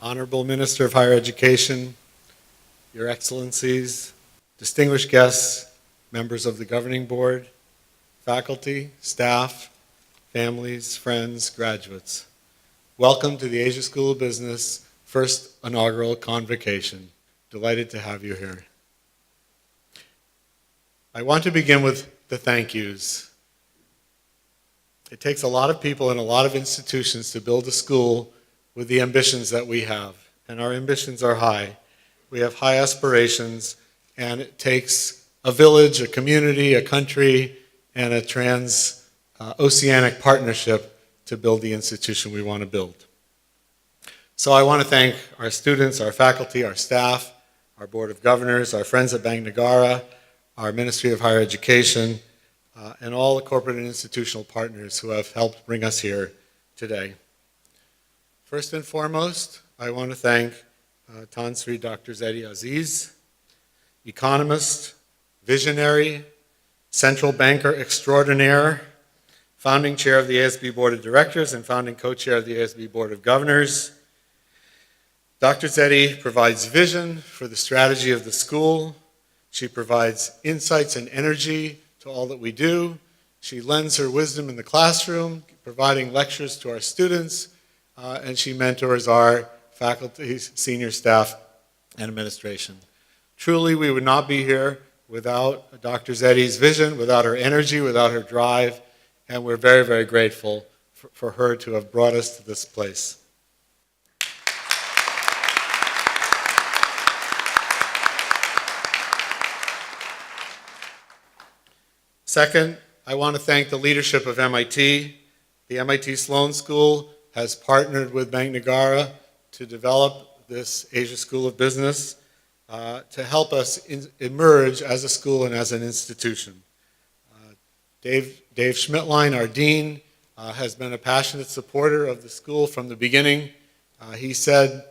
Honorable Minister of Higher Education, Your Excellencies, distinguished guests, members of the Governing Board, faculty, staff, families, friends, graduates. Welcome to the Asia School of Business first inaugural Convocation. Delighted to have you here. I want to begin with the thank yous. It takes a lot of people and a lot of institutions to build a school with the ambitions that we have, and our ambitions are high. We have high aspirations, and it takes a village, a community, a country, and a trans-oceanic partnership to build the institution we want to build. So I want to thank our students, our faculty, our staff, our Board of Governors, our friends at Bangalore, our Ministry of Higher Education, and all the corporate and institutional partners who have helped bring us here today. First and foremost, I want to thank Tan Sri Dr. Zedi Aziz, economist, visionary, central banker extraordinaire, founding chair of the ASB Board of Directors and founding co-chair of the ASB Board of Governors. Dr. Zedi provides vision for the strategy of the school. She provides insights and energy to all that we do. She lends her wisdom in the classroom, providing lectures to our students, and she mentors our faculty, senior staff, and administration. Truly, we would not be here without Dr. Zedi's vision, without her energy, without her drive, and we're very, very grateful for her to have brought us to this place. Second, I want to thank the leadership of MIT. The MIT Sloan School has partnered with Bank Nagara to develop this Asia School of Business to help us emerge as a school and as an institution. Dave Schmidtlein, our dean, has been a passionate supporter of the school from the beginning. He said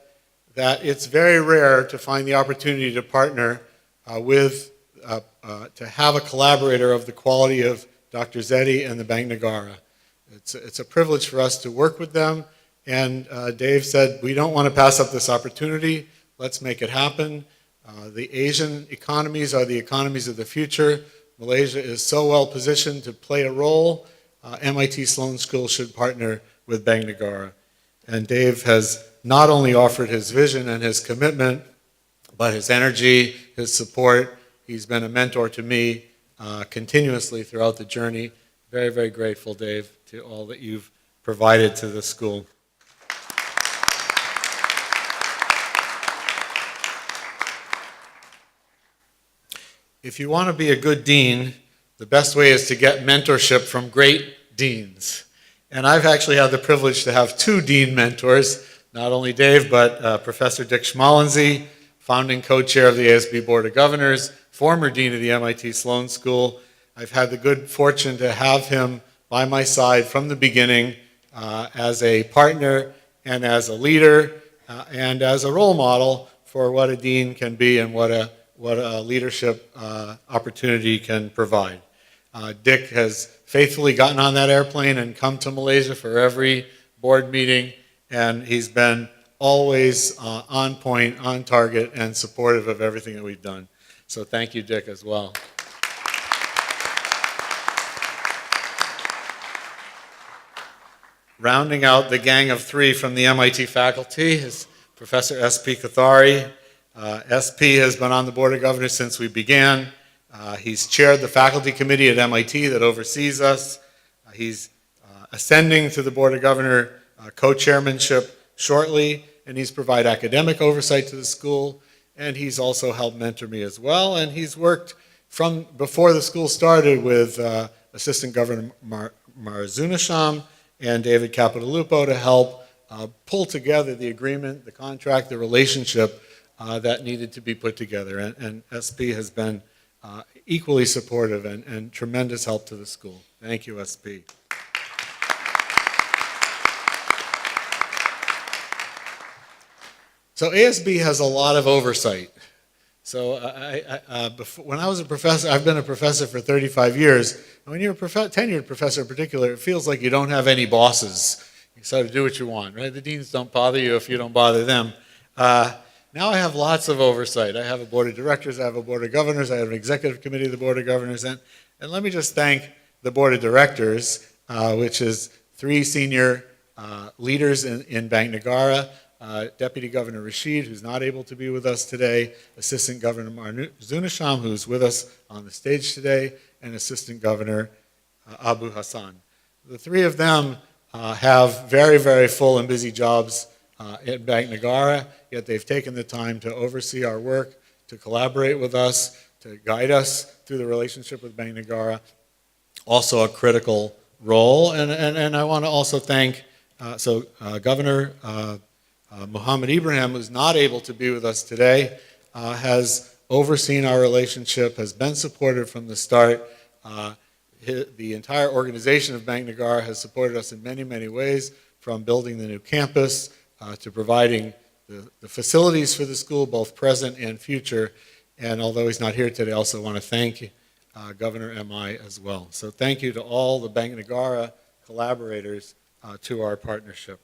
that it's very rare to find the opportunity to partner to have a collaborator of the quality of Dr. Zedi and the Bank Nagara. It's a privilege for us to work with them, and Dave said, we don't want to pass up this opportunity. Let's make it happen. The Asian economies are the economies of the future. Malaysia is so well positioned to play a role. MIT Sloan School should partner with Bank Nagara. And Dave has not only offered his vision and his commitment, but his energy, his support. He's been a mentor to me continuously throughout the journey. Very, very grateful, Dave, to all that you've provided to the school. If you want to be a good dean, the best way is to get mentorship from great deans. And I've actually had the privilege to have two dean mentors, not only Dave, but Professor Dick Schmalensee, founding co-chair of the ASB Board of Governors, former dean of the MIT Sloan School. I've had the good fortune to have him by my side from the beginning as a partner and as a leader and as a role model for what a dean can be and what a leadership opportunity can provide. Dick has faithfully gotten on that airplane and come to Malaysia for every board meeting, and he's been always on point, on target, and supportive of everything that we've done. So thank you, Dick, as well. Rounding out the gang of three from the MIT faculty is Professor S.P. Kothari. SP has been on the Board of Governors since we began. He's chaired the faculty committee at MIT that oversees us. He's ascending to the Board of Governor co-chairmanship shortly, and he's provided academic oversight to the school, and he's also helped mentor me as well, and he's worked from before the school started with Assistant Governor Marzunasham and David Capitalupo to help pull together the agreement, the contract, the relationship that needed to be put together. And SP has been equally supportive and tremendous help to the school. Thank you, SP. So ASB has a lot of oversight. So when I was a professor, I've been a professor for 35 years, and when you're a tenured professor in particular, it feels like you don't have any bosses. You sort of do what you want, right? The deans don't bother you if you don't bother them. Now I have lots of oversight. I have a board of directors, I have a board of governors, I have an executive committee of the board of governors, and let me just thank the board of directors, which is 3 senior leaders in Bank Nagara, Deputy Governor Rashid, who's not able to be with us today, Assistant Governor Zunasham, who's with us on the stage today, and Assistant Governor Abu Hassan. The 3 of them have very, very full and busy jobs at Bank Nagara, yet they've taken the time to oversee our work, to collaborate with us, to guide us through the relationship with Bank Nagara, also a critical role. And I want to also thank Governor Muhammad Ibrahim, who's not able to be with us today, has overseen our relationship, has been supported from the start. The entire organization of Bank Nagara has supported us in many, many ways, from building the new campus to providing the facilities for the school, both present and future. And although he's not here today, I also want to thank Governor M.I. as well. So thank you to all the Bank Nagara collaborators to our partnership.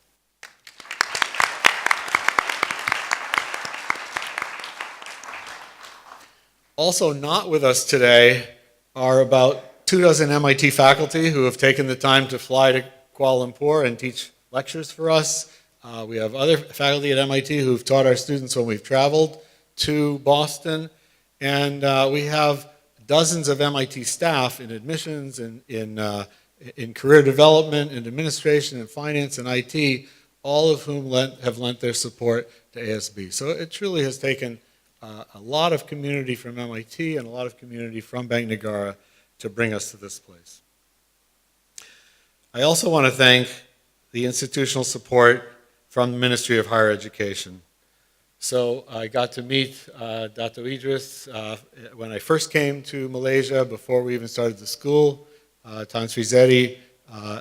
Also not with us today are about 24 MIT faculty who have taken the time to fly to Kuala Lumpur and teach lectures for us. We have other faculty at MIT who've taught our students when we've traveled to Boston. And we have dozens of MIT staff in admissions, in career development, in administration, in finance, and IT, all of whom have lent their support to ASB. So it truly has taken a lot of community from MIT and a lot of community from Bank Nagara to bring us to this place. I also want to thank the institutional support from the Ministry of Higher Education. So I got to meet Dr. Idris when I first came to Malaysia, before we even started the school. Tan Sri Zedi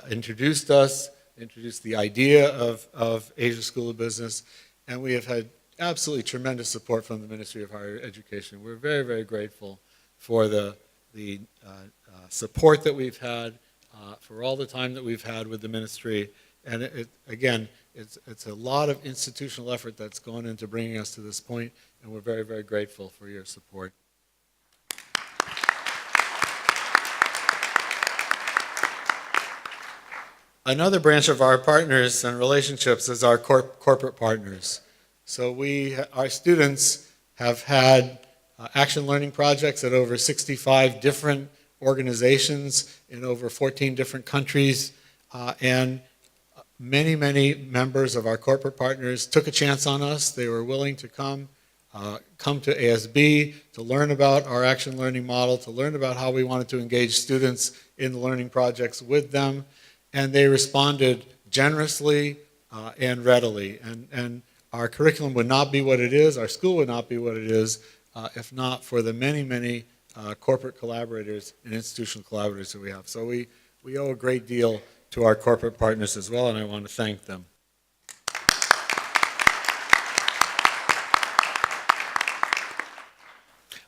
introduced us, introduced the idea of Asia School of Business, and we have had absolutely tremendous support from the Ministry of Higher Education. We're very, very grateful for the support that we've had, for all the time that we've had with the ministry. And again, it's a lot of institutional effort that's gone into bringing us to this point, and we're very, very grateful for your support. Another branch of our partners and relationships is our corporate partners. So our students have had action learning projects at over 65 different organizations in over 14 different countries, and many, many members of our corporate partners took a chance on us. They were willing to come to ASB to learn about our action learning model, to learn about how we wanted to engage students in the learning projects with them, and they responded generously and readily. And our curriculum would not be what it is, our school would not be what it is, if not for the many, many corporate collaborators and institutional collaborators that we have. So we owe a great deal to our corporate partners as well, and I want to thank them.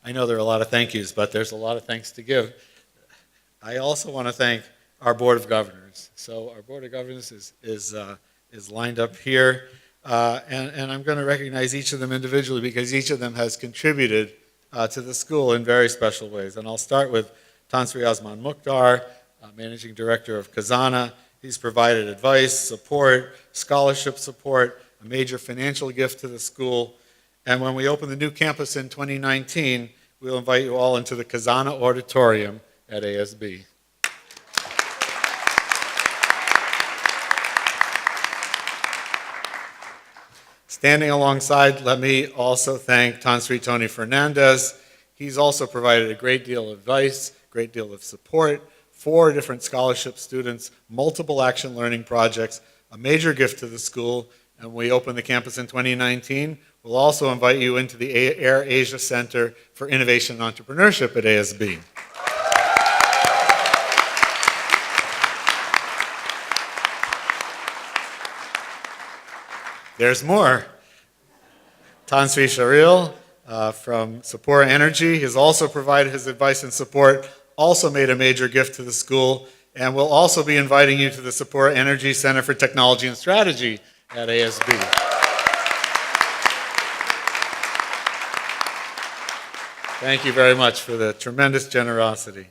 I know there are a lot of thank yous, but there's a lot of thanks to give. I also want to thank our Board of Governors. So our Board of Governors is lined up here, and I'm going to recognize each of them individually because each of them has contributed to the school in very special ways. And I'll start with Tan Sri Yasmin Mukhtar, Managing Director of Khazana. He's provided advice, support, scholarship support, a major financial gift to the school. And when we open the new campus in 2019, we'll invite you all into the Khazana Auditorium at ASB. Standing alongside, let me also thank Tan Sri Tony Fernandez. He's also provided a great deal of advice, great deal of support, 4 different scholarship students, multiple action learning projects, a major gift to the school, and when we open the campus in 2019, we'll also invite you into the Air Asia Center for Innovation and Entrepreneurship at ASB. There's more. Tan Sri Sharil from Sapura Energy has also provided his advice and support, also made a major gift to the school, And we'll also be inviting you to the Sapporo Energy Center for Technology and Strategy at ASB. Thank you very much for the tremendous generosity.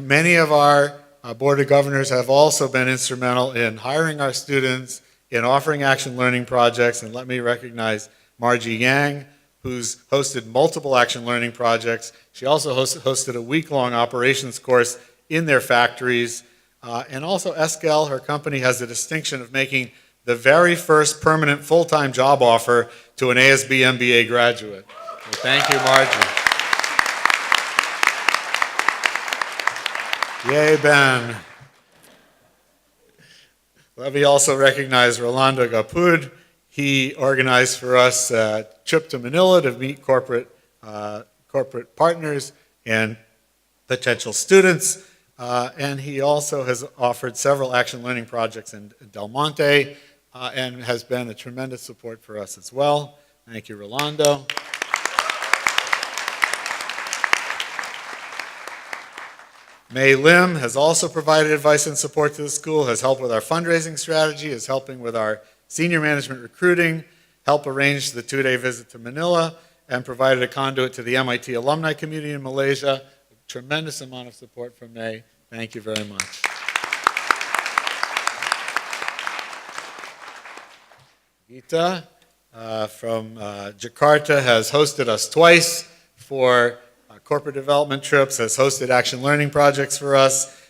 Many of our Board of Governors have also been instrumental in hiring our students, in offering action learning projects, and let me recognize Margie Yang, who's hosted multiple action learning projects. She also hosted a week-long operations course in their factories. And also Eskel, her company, has the distinction of making the very first permanent full-time job offer to an ASB MBA graduate. So thank you, Margie. Yay, Ben. Let me also recognize Rolando Gapud. He organized for us a trip to Manila to meet corporate partners and potential students. And he also has offered several action learning projects in Del Monte and has been a tremendous support for us as well. Thank you, Rolando. May Lim has also provided advice and support to the school, has helped with our fundraising strategy, is helping with our senior management recruiting, helped arrange the 2-day visit to Manila, and provided a conduit to the MIT alumni community in Malaysia. A tremendous amount of support from May. Thank you very much. Gita from Jakarta has hosted us twice for corporate development trips, has hosted action learning projects for us,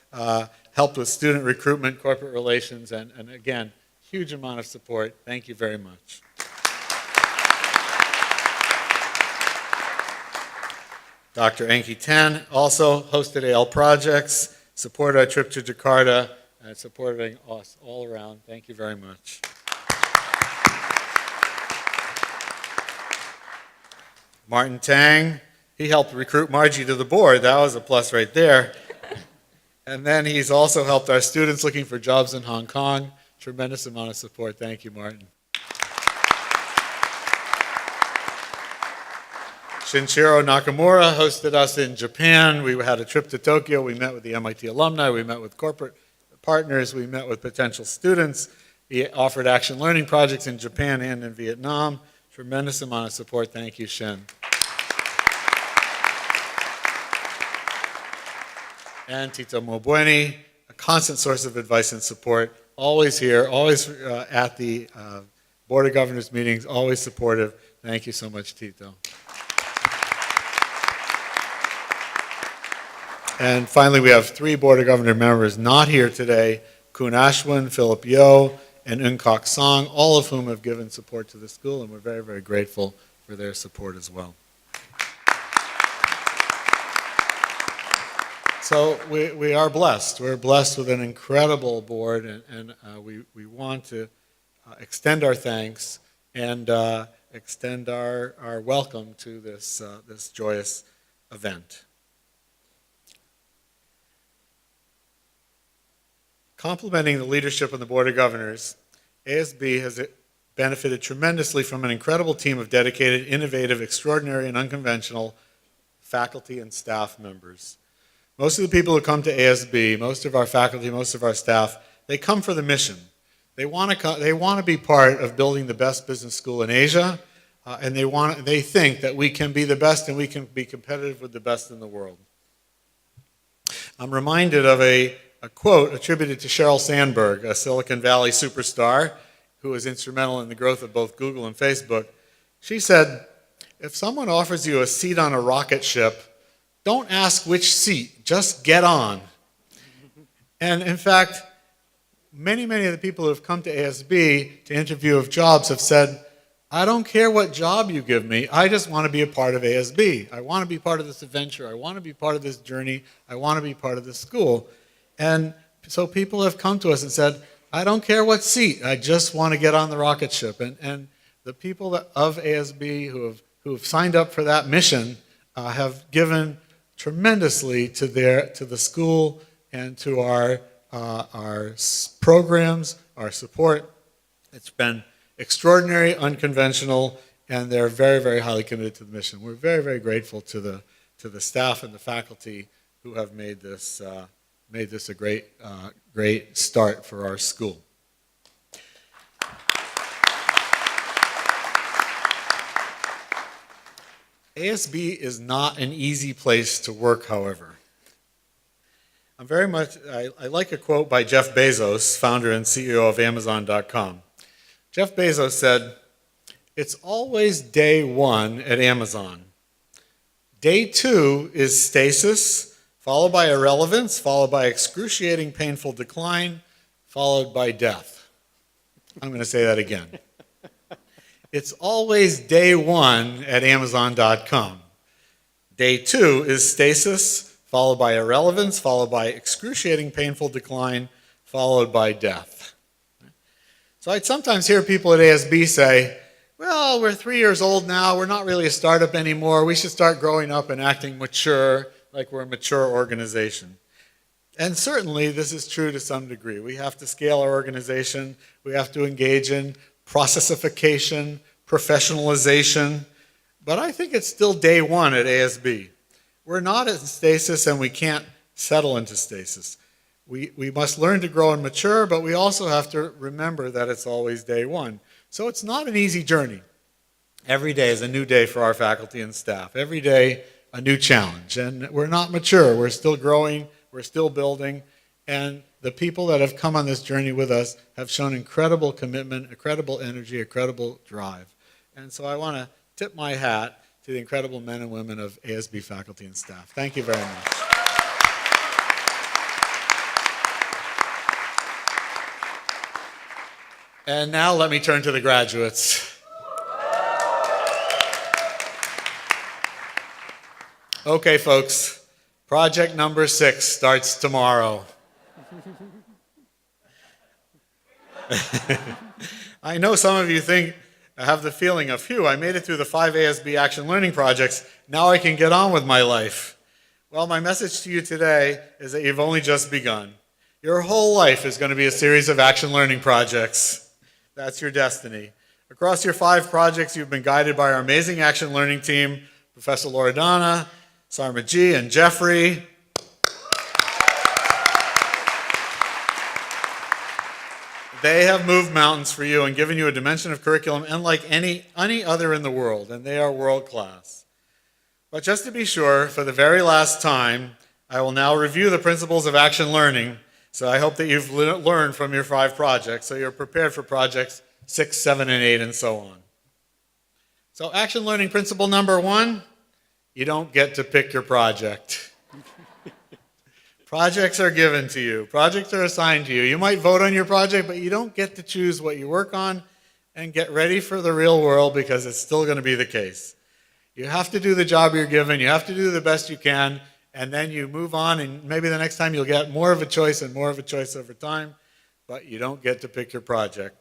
helped with student recruitment, corporate relations, and again, huge amount of support. Thank you very much. Dr. Enki Tan also hosted AL projects, supported our trip to Jakarta, and supporting us all around. Thank you very much. Martin Tang, he helped recruit Margie to the board. That was a plus right there. And then he's also helped our students looking for jobs in Hong Kong. Tremendous amount of support. Thank you, Martin. Shinichiro Nakamura hosted us in Japan. We had a trip to Tokyo. We met with the MIT alumni. We met with corporate partners. We met with potential students. He offered action learning projects in Japan and in Vietnam. Tremendous amount of support. Thank you, Shin. And Tito Mobueni, a constant source of advice and support, always here, always at the Board of Governors meetings, always supportive. Thank you so much, Tito. And finally, we have 3 Board of Governor members not here today, Kun Ashwin, Philip Yo, and Eun Kok Song, all of whom have given support to the school, and we're very, very grateful for their support as well. So we are blessed. We're blessed with an incredible board, and we want to extend our thanks and extend our welcome to this joyous event. Complementing the leadership of the Board of Governors, ASB has benefited tremendously from an incredible team of dedicated, innovative, extraordinary, and unconventional faculty and staff members. Most of the people who come to ASB, most of our faculty, most of our staff, they come for the mission. They want to be part of building the best business school in Asia, and they think that we can be the best and we can be competitive with the best in the world. I'm reminded of a quote attributed to Sheryl Sandberg, a Silicon Valley superstar who was instrumental in the growth of both Google and Facebook. She said, "If someone offers you a seat on a rocket ship, don't ask which seat, just get on." And in fact, many of the people who have come to ASB to interview of jobs have said, "I don't care what job you give me, I just want to be a part of ASB. I want to be part of this adventure, I want to be part of this journey, I want to be part of this school." And so people have come to us and said, "I don't care what seat, I just want to get on the rocket ship." And the people of ASB who have signed up for that mission have given tremendously to the school and to our programs, our support. It's been extraordinary, unconventional, and they're very, very highly committed to the mission. We're very, very grateful to the staff and the faculty who have made this made this a great start for our school. ASB is not an easy place to work, however. I like a quote by Jeff Bezos, founder and CEO of Amazon.com. Jeff Bezos said, "It's always day one at Amazon. Day two is stasis, followed by irrelevance, followed by excruciating painful decline, followed by death." I'm going to say that again. It's always day one at Amazon.com. Day two is stasis, followed by irrelevance, followed by excruciating painful decline, followed by death. So I'd sometimes hear people at ASB say, well, we're 3 years old now, we're not really a startup anymore, we should start growing up and acting mature, like we're a mature organization. And certainly this is true to some degree. We have to scale our organization, we have to engage in processification, professionalization, but I think it's still day one at ASB. We're not in stasis and we can't settle into stasis. We must learn to grow and mature, but we also have to remember that it's always day one. So it's not an easy journey. Every day is a new day for our faculty and staff. Every day, a new challenge. And we're not mature. We're still growing. We're still building. And the people that have come on this journey with us have shown incredible commitment, incredible energy, incredible drive. And so I want to tip my hat to the incredible men and women of ASB faculty and staff. Thank you very much. And now let me turn to the graduates. Okay, folks, project number 6 starts tomorrow. I know some of you have the feeling of, phew, I made it through the 5 ASB action learning projects, now I can get on with my life. Well, my message to you today is that you've only just begun. Your whole life is going to be a series of action learning projects. That's your destiny. Across your 5 projects, you've been guided by our amazing action learning team, Professor Loredana, Sarma G, and Jeffrey. They have moved mountains for you and given you a dimension of curriculum unlike any other in the world, and they are world class. But just to be sure, for the very last time, I will now review the principles of action learning. So I hope that you've learned from your 5 projects, so you're prepared for projects 6, 7, and 8, and so on. So action learning principle number 1, you don't get to pick your project. Projects are given to you. Projects are assigned to you. You might vote on your project, but you don't get to choose what you work on, and get ready for the real world because it's still going to be the case. You have to do the job you're given. You have to do the best you can, and then you move on, and maybe the next time you'll get more of a choice and more of a choice over time, but you don't get to pick your project.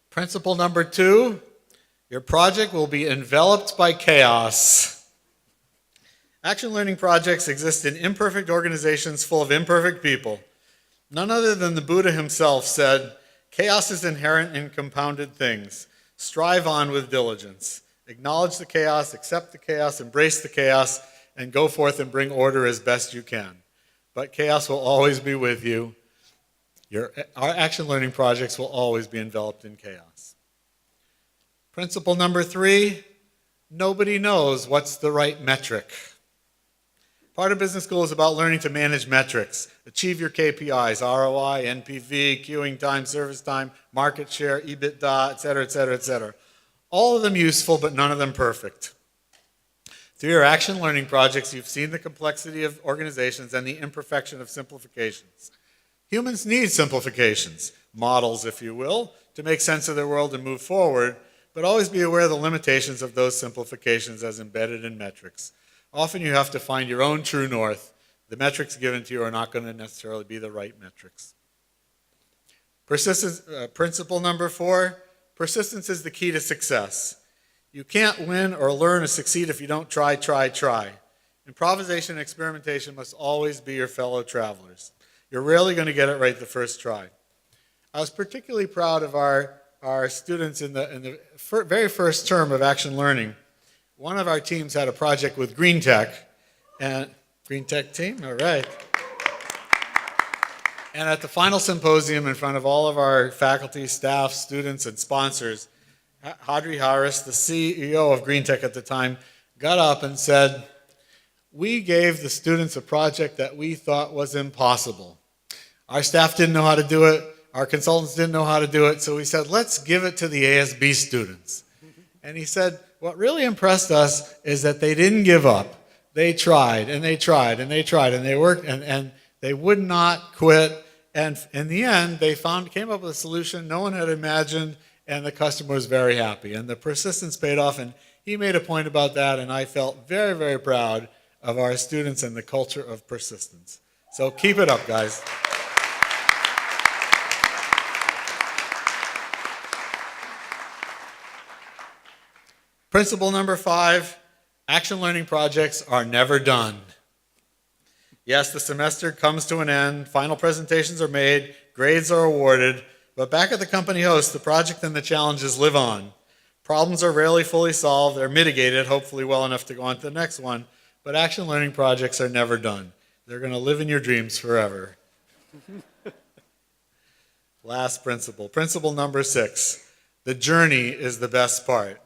Principle number 2, your project will be enveloped by chaos. Action learning projects exist in imperfect organizations full of imperfect people. None other than the Buddha himself said, "Chaos is inherent in compounded things. Strive on with diligence. Acknowledge the chaos, accept the chaos, embrace the chaos, and go forth and bring order as best you can. But chaos will always be with you. Our action learning projects will always be enveloped in chaos." Principle number 3, nobody knows what's the right metric. Part of business school is about learning to manage metrics, achieve your KPIs, ROI, NPV, queuing time, service time, market share, EBITDA, et cetera, et cetera, et cetera. All of them useful, but none of them perfect. Through your action learning projects, you've seen the complexity of organizations and the imperfection of simplifications. Humans need simplifications, models, if you will, to make sense of their world and move forward, but always be aware of the limitations of those simplifications as embedded in metrics. Often you have to find your own true north. The metrics given to you are not going to necessarily be the right metrics. Persistence, principle number 4, persistence is the key to success. You can't win or learn or succeed if you don't try. Improvisation and experimentation must always be your fellow travelers. You're rarely going to get it right the first try. I was particularly proud of our students in the very first term of action learning. One of our teams had a project with Green Tech, and Green Tech team, all right. And at the final symposium, in front of all of our faculty, staff, students, and sponsors, Hadri Harris, the CEO of Green Tech at the time, got up and said, "We gave the students a project that we thought was impossible. Our staff didn't know how to do it. Our consultants didn't know how to do it. So we said, let's give it to the ASB students." And he said, what really impressed us is that they didn't give up. They tried, and they tried, and they tried, and they worked, and they would not quit. And in the end, they came up with a solution no one had imagined, and the customer was very happy. And the persistence paid off, and he made a point about that, and I felt very, very proud of our students and the culture of persistence. So keep it up, guys. Principle number 5, action learning projects are never done. Yes, the semester comes to an end, final presentations are made, grades are awarded, but back at the company host, the project and the challenges live on. Problems are rarely fully solved, they're mitigated, hopefully well enough to go on to the next one, but action learning projects are never done. They're going to live in your dreams forever. Last principle, principle number 6, the journey is the best part.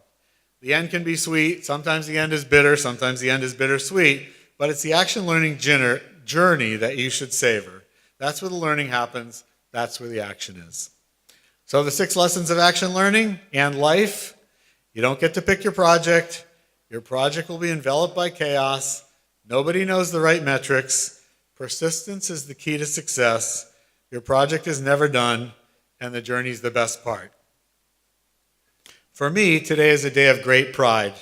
The end can be sweet, sometimes the end is bitter, sometimes the end is bittersweet, but it's the action learning journey that you should savor. That's where the learning happens, that's where the action is. So the 6 lessons of action learning and life: you don't get to pick your project will be enveloped by chaos, nobody knows the right metrics, persistence is the key to success, your project is never done, and the journey is the best part. For me, today is a day of great pride.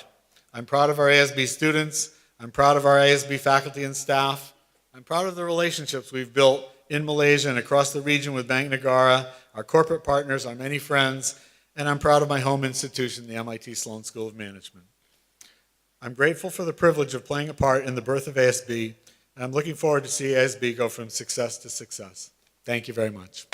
I'm proud of our ASB students. I'm proud of our ASB faculty and staff. I'm proud of the relationships we've built in Malaysia and across the region with Bank Negara, our corporate partners, our many friends, and I'm proud of my home institution, the MIT Sloan School of Management. I'm grateful for the privilege of playing a part in the birth of ASB, and I'm looking forward to see ASB go from success to success. Thank you very much.